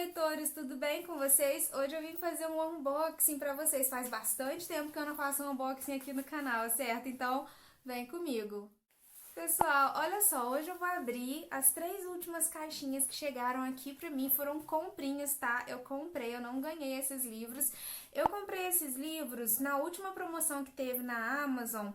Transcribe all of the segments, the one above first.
leitores, tudo bem com vocês? Hoje eu vim fazer um unboxing pra vocês. Faz bastante tempo que eu não faço um unboxing aqui no canal, certo? Então, vem comigo. Pessoal, olha só, hoje eu vou abrir as 3 últimas caixinhas que chegaram aqui pra mim. Foram comprinhas, tá? Eu comprei, eu não ganhei esses livros. Eu comprei esses livros na última promoção que teve na Amazon,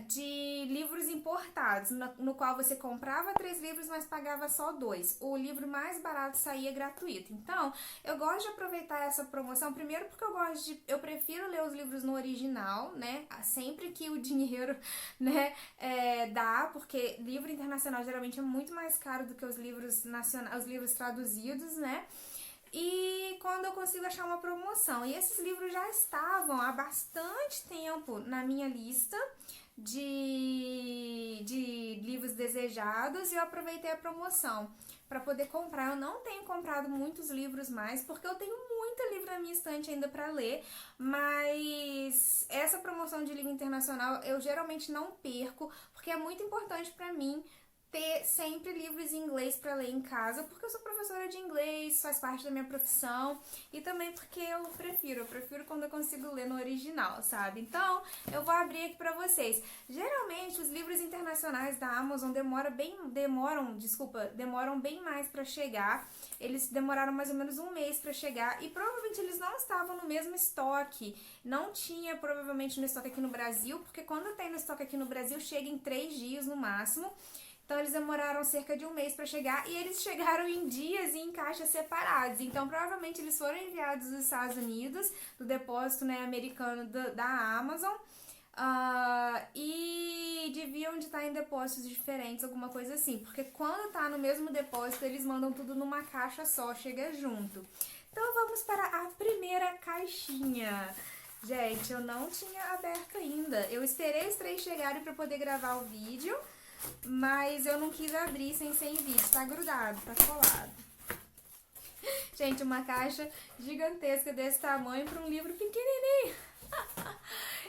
de livros importados, no qual você comprava 3 livros, mas pagava só 2. O livro mais barato saía gratuito. Então, eu gosto de aproveitar essa promoção, primeiro porque eu prefiro ler os livros no original, né? Sempre que o dinheiro, né, dá, porque livro internacional geralmente é muito mais caro do que os livros nacionais, os livros traduzidos, né? E quando eu consigo achar uma promoção. E esses livros já estavam há bastante tempo na minha lista de livros desejados e eu aproveitei a promoção para poder comprar. Eu não tenho comprado muitos livros mais, porque eu tenho muito livro na minha estante ainda para ler, mas essa promoção de livro internacional eu geralmente não perco, porque é muito importante para mim ter sempre livros em inglês para ler em casa, porque eu sou professora de inglês, faz parte da minha profissão, e também porque eu prefiro quando eu consigo ler no original, sabe? Então, eu vou abrir aqui para vocês. Geralmente, os livros internacionais da Amazon demoram bem mais para chegar. Eles demoraram mais ou menos um mês para chegar e provavelmente eles não estavam no mesmo estoque. Não tinha provavelmente no estoque aqui no Brasil, porque quando tem no estoque aqui no Brasil, chega em 3 dias no máximo. Então, eles demoraram cerca de um mês para chegar e eles chegaram em dias e em caixas separados. Então, provavelmente, eles foram enviados dos Estados Unidos, do depósito, né, americano da Amazon, e deviam de estar em depósitos diferentes, alguma coisa assim. Porque quando tá no mesmo depósito, eles mandam tudo numa caixa só, chega junto. Então, vamos para a primeira caixinha. Gente, eu não tinha aberto ainda. Eu esperei os 3 chegarem para poder gravar o vídeo, mas eu não quis abrir sem ser em vídeo, tá grudado, tá colado. Gente, uma caixa gigantesca desse tamanho para um livro pequenininho.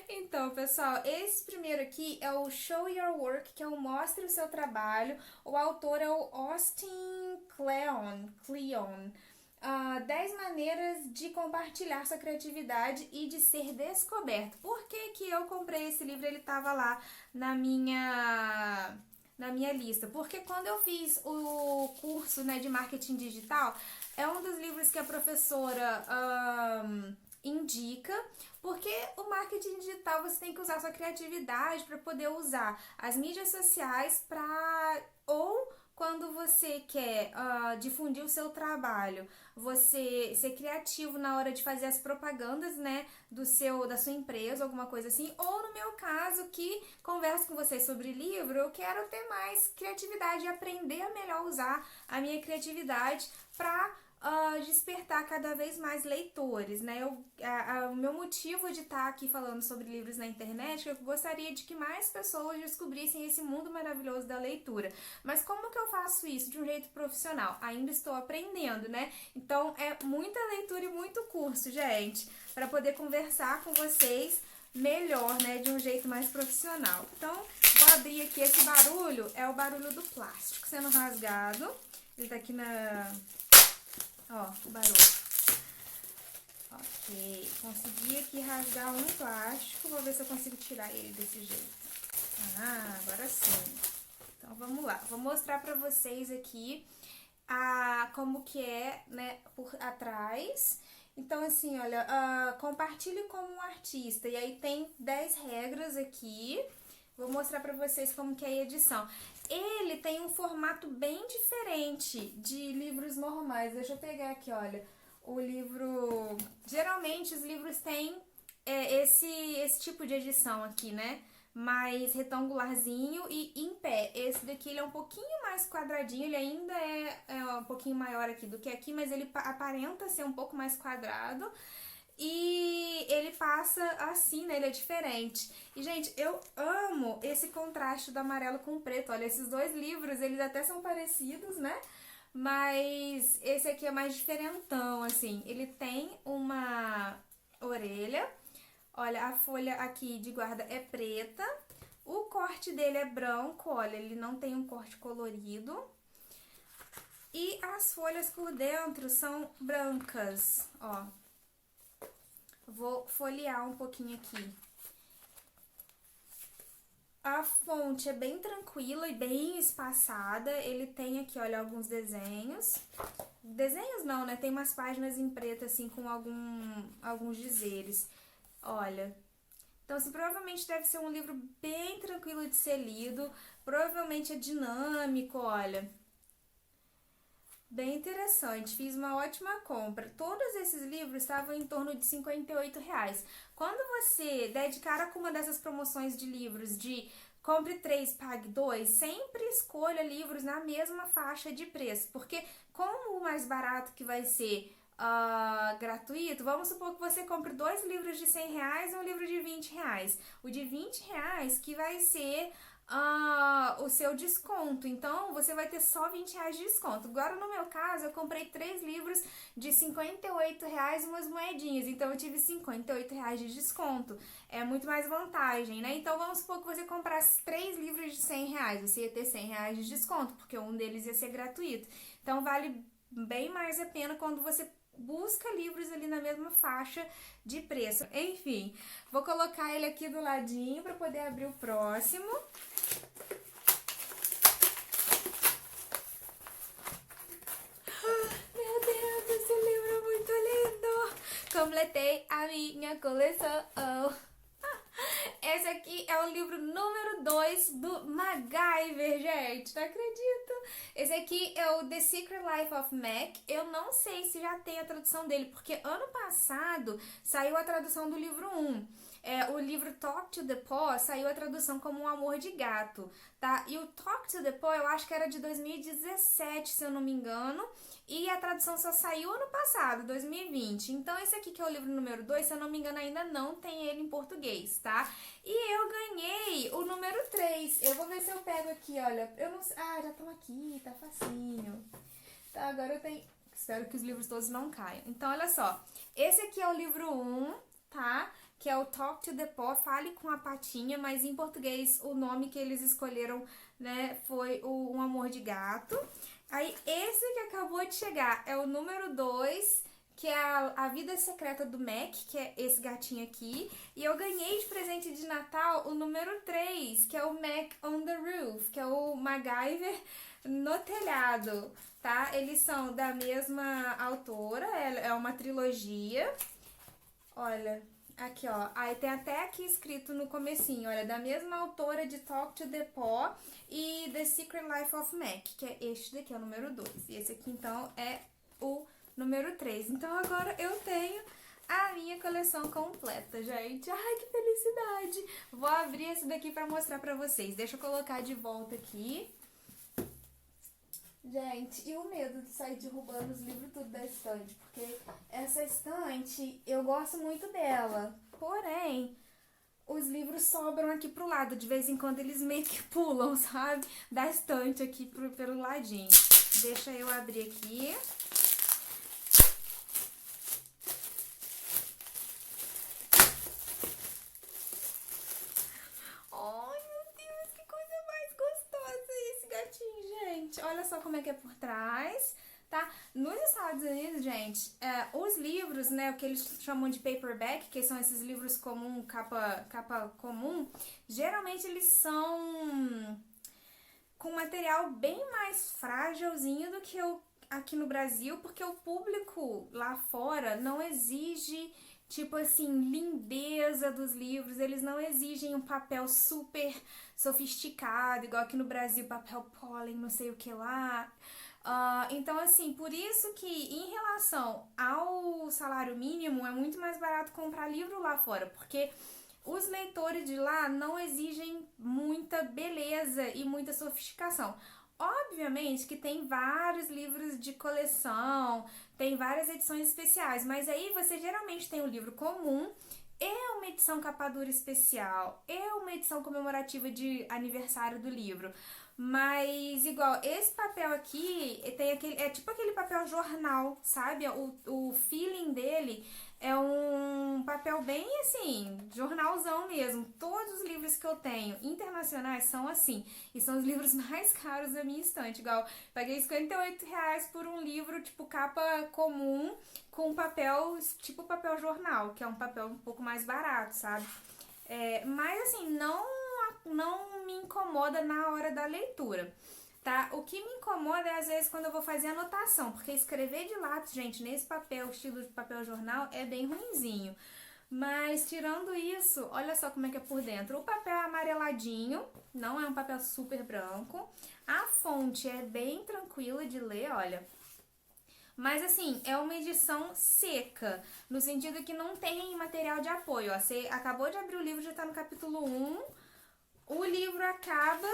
Então, pessoal, esse primeiro aqui é o Show Your Work, que é o Mostre o Seu Trabalho. O autor é o Austin Kleon. 10 maneiras de compartilhar sua criatividade e de ser descoberto. Por que que eu comprei esse livro? Ele estava lá na minha lista. Porque quando eu fiz o curso, né, de marketing digital, é um dos livros que a professora indica, porque o marketing digital você tem que usar sua criatividade para poder usar as mídias sociais ou quando você quer difundir o seu trabalho, você ser criativo na hora de fazer as propagandas, né, da sua empresa, alguma coisa assim, ou no meu caso, que converso com vocês sobre livro, eu quero ter mais criatividade e aprender a melhor usar a minha criatividade para despertar cada vez mais leitores, né? O meu motivo de estar aqui falando sobre livros na internet é que eu gostaria de que mais pessoas descobrissem esse mundo maravilhoso da leitura. Mas como que eu faço isso de um jeito profissional? Ainda estou aprendendo, né? Então é muita leitura e muito curso, gente, para poder conversar com vocês melhor, né? De um jeito mais profissional. Então, vou abrir aqui. Esse barulho é o barulho do plástico sendo rasgado. Ele tá aqui Ó, o barulho. Ok, consegui aqui rasgar um plástico. Vou ver se eu consigo tirar ele desse jeito. Agora sim. Então, vamos lá. Vou mostrar pra vocês aqui como que é, né, por atrás. Então, assim, olha, compartilhe como um artista. E aí tem 10 regras aqui. Vou mostrar pra vocês como que é a edição. Ele tem um formato bem diferente de livros normais. Deixa eu pegar aqui, olha. O livro... Geralmente, os livros têm esse tipo de edição aqui, né? Mais retangularzinho e em pé. Esse daqui ele é um pouquinho mais quadradinho. Ele ainda é um pouquinho maior aqui do que aqui, mas ele aparenta ser um pouco mais quadrado. E ele passa assim, né? Ele é diferente. E, gente, eu amo esse contraste do amarelo com o preto. Olha, esses 2 livros, eles até são parecidos, né? Mas esse aqui é mais diferentão, assim. Ele tem uma orelha. Olha, a folha aqui de guarda é preta. O corte dele é branco, olha, ele não tem um corte colorido. E as folhas por dentro são brancas, ó. Vou folhear um pouquinho aqui. A fonte é bem tranquila e bem espaçada. Ele tem aqui, olha, alguns desenhos. Desenhos não, né? Tem umas páginas em preto, assim, com alguns dizeres. Olha. Então, assim, provavelmente deve ser um livro bem tranquilo de ser lido. Provavelmente é dinâmico, olha. Bem interessante, fiz uma ótima compra. Todos esses livros estavam em torno de R$ 58. Quando você der de cara com uma dessas promoções de livros de compre 3, pague 2, sempre escolha livros na mesma faixa de preço, porque como o mais barato que vai ser gratuito, vamos supor que você compre 2 livros de R$ 100 e um livro de R$ 20. O de R$ 20 que vai ser o seu desconto. Então, você vai ter só R$ 20 de desconto. Agora, no meu caso, eu comprei 3 livros de R$ 58 e umas moedinhas. Então, eu tive R$ 58 de desconto. É muito mais vantagem, né? Então, vamos supor que você comprasse 3 livros de R$ 100. Você ia ter R$ 100 de desconto, porque um deles ia ser gratuito. Então, vale bem mais a pena quando você busca livros ali na mesma faixa de preço. Enfim, vou colocar ele aqui do ladinho para poder abrir o próximo. Meu Deus, esse livro é muito lindo! Completei a minha coleção. Esse aqui é o livro número 2 do MacGyver, gente. Não acredito. Esse aqui é o The Secret Life of Mac. Eu não sei se já tem a tradução dele, porque ano passado saiu a tradução do livro 1. O livro Talk to the Paw saiu a tradução como Um Amor de Gato, tá? E o Talk to the Paw eu acho que era de 2017, se eu não me engano. E a tradução só saiu ano passado, 2020. Então, esse aqui que é o livro número 2, se eu não me engano, ainda não tem ele em português, tá? E eu ganhei o número 3. Eu vou ver se eu pego aqui, olha. Eu não sei. Ah, já estão aqui, tá facinho. Tá, agora eu tenho... Espero que os livros todos não caiam. Então, olha só. Esse aqui é o livro 1, tá? Que é o Talk to the Paw, Fale com a Patinha, mas em português o nome que eles escolheram, né, foi o Um Amor de Gato. Aí, esse que acabou de chegar é o número 2, que é a Vida Secreta do Mac, que é esse gatinho aqui. E eu ganhei de presente de Natal o número 3, que é o Mac on the Roof, que é o MacGyver no telhado, tá? Eles são da mesma autora, é uma trilogia. Olha... Aqui, ó. Aí tem até aqui escrito no comecinho, olha, da mesma autora de Talk to the Paw e The Secret Life of Mac, que é este daqui, é o número 2. E esse aqui, então, é o número 3. Então, agora eu tenho a minha coleção completa, gente. Ai, que felicidade! Vou abrir esse daqui pra mostrar pra vocês. Deixa eu colocar de volta aqui. Gente, e o medo de sair derrubando os livros tudo da estante, porque essa estante, eu gosto muito dela, porém, os livros sobram aqui pro lado, de vez em quando eles meio que pulam, sabe, da estante aqui pelo ladinho. Deixa eu abrir aqui. Olha só como é que é por trás, tá? Nos Estados Unidos, gente, os livros, né, o que eles chamam de paperback, que são esses livros comum, capa comum, geralmente eles são com material bem mais frágilzinho do que aqui no Brasil, porque o público lá fora não exige... Tipo assim, lindeza dos livros, eles não exigem um papel super sofisticado, igual aqui no Brasil, papel pólen, não sei o que lá. Então, assim, por isso que em relação ao salário mínimo, é muito mais barato comprar livro lá fora, porque os leitores de lá não exigem muita beleza e muita sofisticação. Obviamente que tem vários livros de coleção, tem várias edições especiais, mas aí você geralmente tem um livro comum e uma edição capa dura especial, e uma edição comemorativa de aniversário do livro. Mas igual, esse papel aqui tem aquele, é tipo aquele papel jornal, sabe? O feeling dele é um papel bem assim, jornalzão mesmo. Todos os livros que eu tenho internacionais são assim. E são os livros mais caros da minha estante. Igual, paguei R$ 58 por um livro tipo capa comum com papel, tipo papel jornal, que é um papel um pouco mais barato, sabe? Mas assim, não me incomoda na hora da leitura, tá? O que me incomoda é às vezes quando eu vou fazer anotação, porque escrever de lápis, gente, nesse papel, estilo de papel jornal, é bem ruinzinho. Mas tirando isso, olha só como é que é por dentro. O papel é amareladinho, não é um papel super branco. A fonte é bem tranquila de ler, olha. Mas assim, é uma edição seca, no sentido que não tem material de apoio. Ó. Você acabou de abrir o livro, já tá no capítulo 1, o livro acaba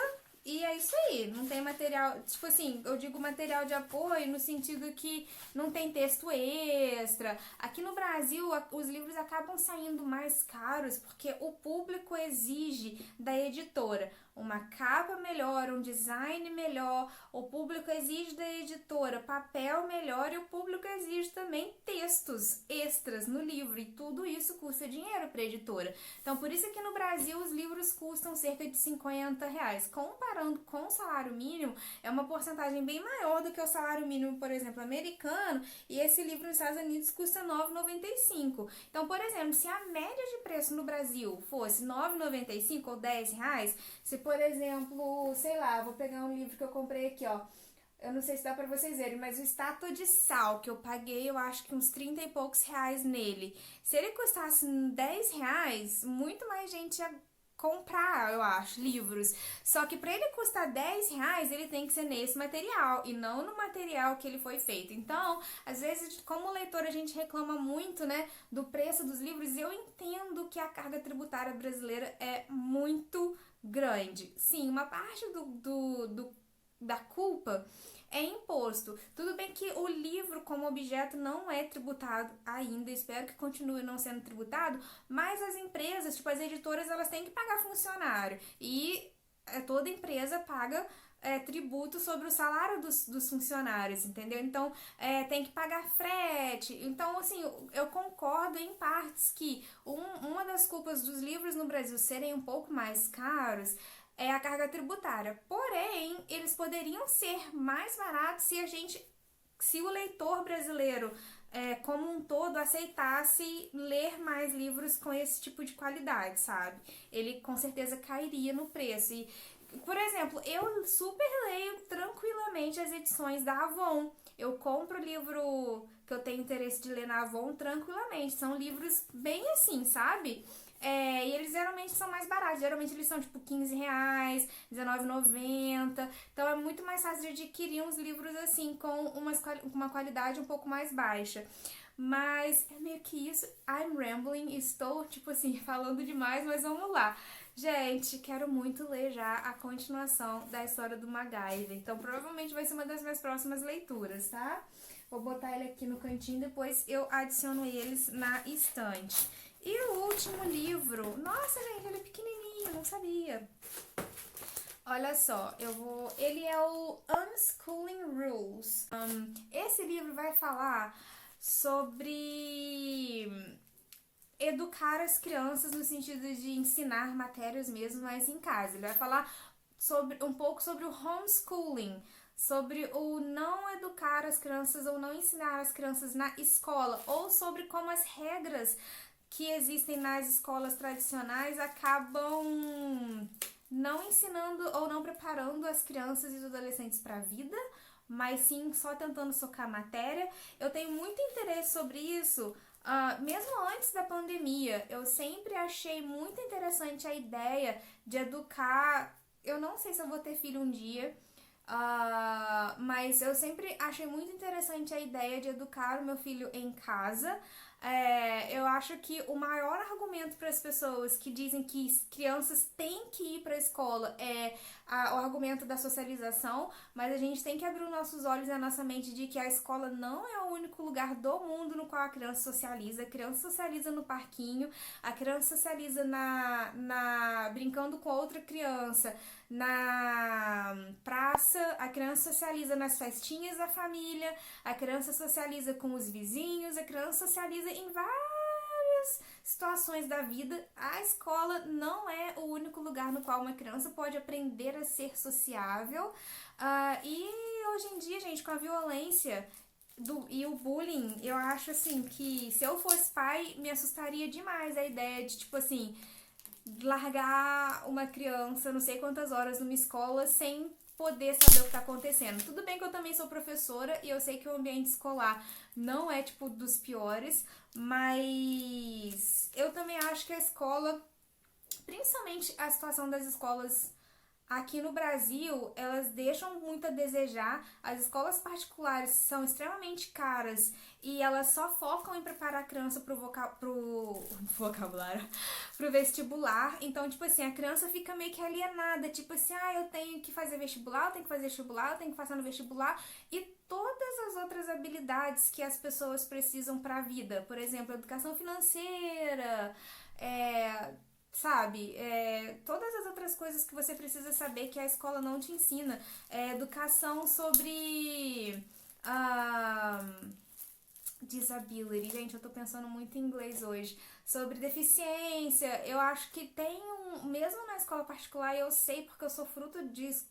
e é isso aí. Não tem material, tipo assim, eu digo material de apoio no sentido que não tem texto extra. Aqui no Brasil, os livros acabam saindo mais caros porque o público exige da editora uma capa melhor, um design melhor, o público exige da editora papel melhor e o público exige também textos extras no livro e tudo isso custa dinheiro para a editora. Então, por isso que no Brasil os livros custam cerca de R$ 50. Comparando com o salário mínimo, é uma porcentagem bem maior do que o salário mínimo, por exemplo, americano, e esse livro nos Estados Unidos custa R$ 9,95. Então, por exemplo, se a média de preço no Brasil fosse R$ 9,95 ou R$ 10, se por exemplo, sei lá, vou pegar um livro que eu comprei aqui, ó. Eu não sei se dá pra vocês verem, mas o Estátua de Sal, que eu paguei, eu acho que uns 30 e poucos reais nele. Se ele custasse R$ 10, muito mais gente ia comprar, eu acho, livros. Só que pra ele custar R$ 10, ele tem que ser nesse material e não no material que ele foi feito. Então, às vezes, como leitor, a gente reclama muito, né, do preço dos livros. E eu entendo que a carga tributária brasileira é muito grande. Sim, uma parte da culpa é imposto. Tudo bem que o livro como objeto não é tributado ainda, espero que continue não sendo tributado, mas as empresas, tipo as editoras, elas têm que pagar funcionário e toda empresa paga tributo sobre o salário dos funcionários, entendeu? Então, tem que pagar frete. Então, assim, eu concordo em partes que uma das culpas dos livros no Brasil serem um pouco mais caros é a carga tributária. Porém, eles poderiam ser mais baratos se o leitor brasileiro como um todo aceitasse ler mais livros com esse tipo de qualidade, sabe? Ele com certeza cairia no preço. E, por exemplo, eu super leio tranquilamente as edições da Avon. Eu compro livro que eu tenho interesse de ler na Avon tranquilamente. São livros bem assim, sabe? E eles geralmente são mais baratos. Geralmente eles são tipo R$ 15, R$ 19,90. Então é muito mais fácil de adquirir uns livros assim com uma qualidade um pouco mais baixa. Mas é meio que isso. I'm rambling. Estou, tipo assim, falando demais, mas vamos lá. Gente, quero muito ler já a continuação da história do MacGyver. Então provavelmente vai ser uma das minhas próximas leituras, tá? Vou botar ele aqui no cantinho, depois eu adiciono eles na estante. E o último livro, nossa gente, ele é pequenininho, não sabia. Olha só, ele é o Unschooling Rules. Esse livro vai falar sobre educar as crianças no sentido de ensinar matérias mesmo, mas em casa. Ele vai falar um pouco sobre o homeschooling, sobre o não educar as crianças ou não ensinar as crianças na escola, ou sobre como as regras que existem nas escolas tradicionais acabam não ensinando ou não preparando as crianças e os adolescentes para a vida, mas sim só tentando socar matéria. Eu tenho muito interesse sobre isso, mesmo antes da pandemia. Eu sempre achei muito interessante a ideia de educar. Eu não sei se eu vou ter filho um dia, mas eu sempre achei muito interessante a ideia de educar o meu filho em casa. Eu acho que o maior argumento para as pessoas que dizem que crianças têm que ir para a escola é o argumento da socialização, mas a gente tem que abrir os nossos olhos e a nossa mente de que a escola não é o único lugar do mundo no qual a criança socializa. A criança socializa no parquinho, a criança socializa brincando com outra criança, na praça, a criança socializa nas festinhas da família, a criança socializa com os vizinhos, a criança socializa em várias situações da vida. A escola não é o único lugar no qual uma criança pode aprender a ser sociável. E hoje em dia, gente, com a violência e o bullying, eu acho assim que se eu fosse pai, me assustaria demais a ideia de, tipo assim, largar uma criança não sei quantas horas numa escola sem poder saber o que tá acontecendo. Tudo bem que eu também sou professora e eu sei que o ambiente escolar não é, tipo, dos piores, mas eu também acho que a escola, principalmente a situação das escolas aqui no Brasil, elas deixam muito a desejar. As escolas particulares são extremamente caras e elas só focam em preparar a criança pro vocabulário, pro vestibular. Então, tipo assim, a criança fica meio que alienada, tipo assim, eu tenho que fazer vestibular, eu tenho que fazer vestibular, eu tenho que passar no vestibular e todas as outras habilidades que as pessoas precisam para a vida. Por exemplo, educação financeira, sabe? Todas as outras coisas que você precisa saber que a escola não te ensina. Educação sobre disability. Gente, eu tô pensando muito em inglês hoje. Sobre deficiência. Eu acho que tem mesmo na escola particular, eu sei porque eu sou fruto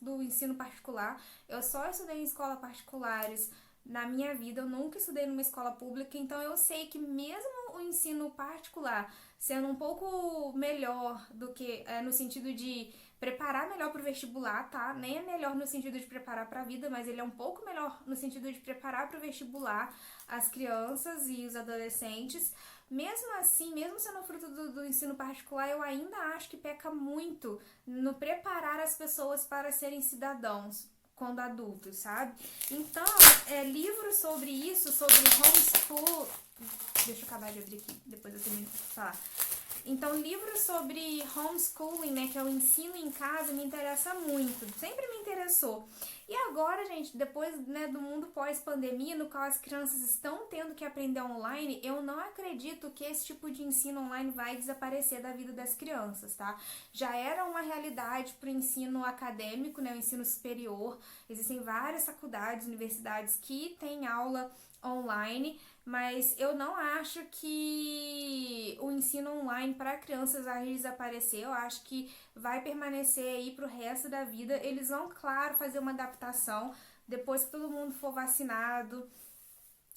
do ensino particular. Eu só estudei em escolas particulares na minha vida, eu nunca estudei numa escola pública, então eu sei que mesmo o ensino particular sendo um pouco melhor do que no sentido de preparar melhor para o vestibular, tá? Nem é melhor no sentido de preparar para a vida, mas ele é um pouco melhor no sentido de preparar para o vestibular as crianças e os adolescentes. Mesmo assim, mesmo sendo fruto do ensino particular, eu ainda acho que peca muito no preparar as pessoas para serem cidadãos quando adultos, sabe? Então, livros sobre isso, sobre homeschool. Deixa eu acabar de abrir aqui, depois eu termino de falar. Então, livros sobre homeschooling, né, que é o ensino em casa, me interessa muito, sempre me interessou. E agora, gente, depois, né, do mundo pós-pandemia, no qual as crianças estão tendo que aprender online, eu não acredito que esse tipo de ensino online vai desaparecer da vida das crianças, tá? Já era uma realidade para o ensino acadêmico, né, o ensino superior. Existem várias faculdades, universidades que têm aula online, mas eu não acho que o ensino online para crianças vai desaparecer. Eu acho que vai permanecer aí pro resto da vida. Eles vão, claro, fazer uma adaptação depois que todo mundo for vacinado.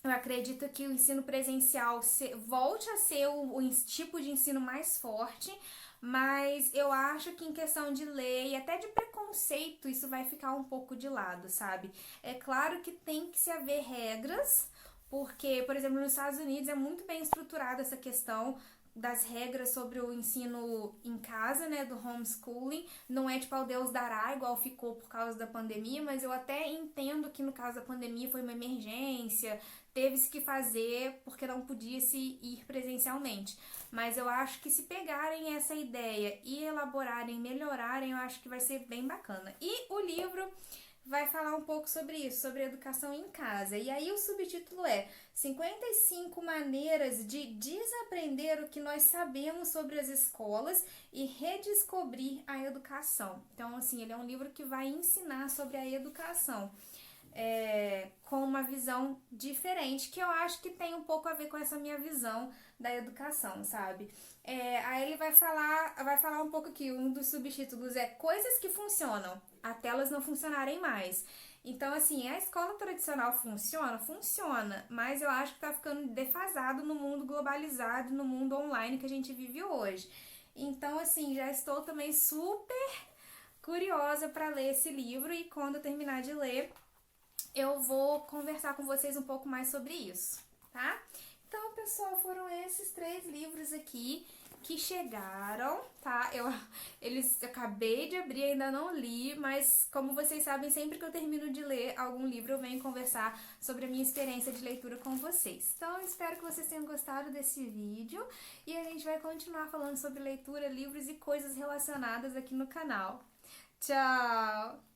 Eu acredito que o ensino presencial volte a ser o tipo de ensino mais forte, mas eu acho que em questão de lei e até de preconceito, isso vai ficar um pouco de lado, sabe? É claro que tem que se haver regras, porque, por exemplo, nos Estados Unidos é muito bem estruturada essa questão das regras sobre o ensino em casa, né, do homeschooling. Não é tipo ao Deus dará, igual ficou por causa da pandemia, mas eu até entendo que no caso da pandemia foi uma emergência, teve-se que fazer porque não podia se ir presencialmente. Mas eu acho que se pegarem essa ideia e elaborarem, melhorarem, eu acho que vai ser bem bacana. E o livro vai falar um pouco sobre isso, sobre educação em casa. E aí o subtítulo é 55 maneiras de desaprender o que nós sabemos sobre as escolas e redescobrir a educação. Então, assim, ele é um livro que vai ensinar sobre a educação. Com uma visão diferente, que eu acho que tem um pouco a ver com essa minha visão da educação, sabe? Aí ele vai falar um pouco aqui, um dos subtítulos é Coisas que funcionam, até elas não funcionarem mais. Então, assim, a escola tradicional funciona? Funciona, mas eu acho que tá ficando defasado no mundo globalizado, no mundo online que a gente vive hoje. Então, assim, já estou também super curiosa para ler esse livro e quando eu terminar de ler, eu vou conversar com vocês um pouco mais sobre isso, tá? Então, pessoal, foram esses 3 livros aqui que chegaram, tá? Eu acabei de abrir, ainda não li, mas como vocês sabem, sempre que eu termino de ler algum livro, eu venho conversar sobre a minha experiência de leitura com vocês. Então, eu espero que vocês tenham gostado desse vídeo e a gente vai continuar falando sobre leitura, livros e coisas relacionadas aqui no canal. Tchau!